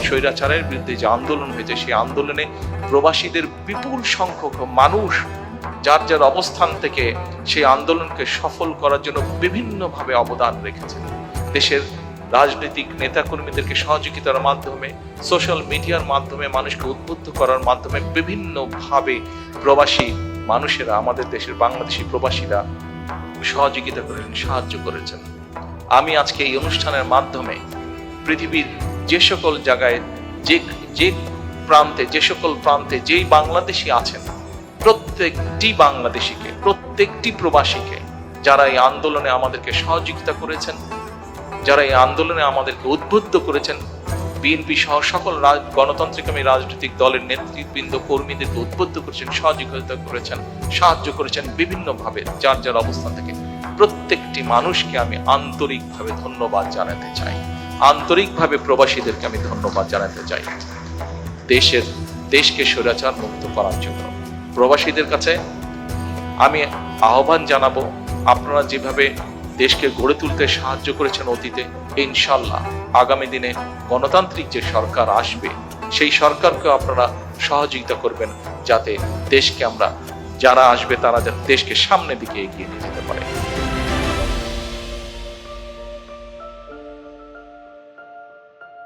স্বৈরাচারের বিরুদ্ধে যে আন্দোলন হয়েছে, সেই আন্দোলনে প্রবাসীদের বিপুল সংখ্যক মানুষ যার যার অবস্থান থেকে সেই আন্দোলনকে সফল করার জন্য বিভিন্নভাবে অবদান রেখেছেন। দেশের রাজনৈতিক নেতাকর্মীদেরকে সহযোগিতার মাধ্যমে, সোশ্যাল মিডিয়ার মাধ্যমে, মানুষকে উদ্বুদ্ধ করার মাধ্যমে বিভিন্নভাবে প্রবাসী মানুষেরা, আমাদের দেশের বাংলাদেশি প্রবাসীরা সহযোগিতা করেছেন, সাহায্য করেছেন। আমি আজকে এই অনুষ্ঠানের মাধ্যমে পৃথিবীর যে সকল জায়গায়, যে প্রান্তে, যে সকল প্রান্তে যেই বাংলাদেশি আছেন, প্রত্যেকটি বাংলাদেশিকে, প্রত্যেকটি প্রবাসীকে, যারা এই আন্দোলনে আমাদেরকে সহযোগিতা করেছেন, যারা এই আন্দোলনে আমাদেরকে উদ্বুদ্ধ করেছেন, বিএনপি সহ সকল গণতান্ত্রিকামী রাজনৈতিক দলের নেতৃবৃন্দ, কর্মীদেরকে উদ্বুদ্ধ করেছেন, সহযোগিতা করেছেন, সাহায্য করেছেন বিভিন্নভাবে যার যার অবস্থান থেকে, প্রত্যেকটি মানুষকে আমি আন্তরিকভাবে ধন্যবাদ জানাতে চাই। আন্তরিকভাবে প্রবাসীদেরকে আমি ধন্যবাদ জানাতে চাই দেশকে স্বৈরাচার মুক্ত করার জন্য। প্রবাসীদের কাছে আমি আহ্বান জানাবো, আপনারা যেভাবে দেশকে গড়ে তুলতে সাহায্য করেছেন অতীতে, ইনশাল্লাহ আগামী দিনে গণতান্ত্রিক যে সরকার আসবে, সেই সরকারকে আপনারা সহযোগিতা করবেন, যাতে দেশকে আমরা, যারা আসবে তারা যাতে দেশকে সামনের দিকে এগিয়ে নিয়ে যেতে পারে।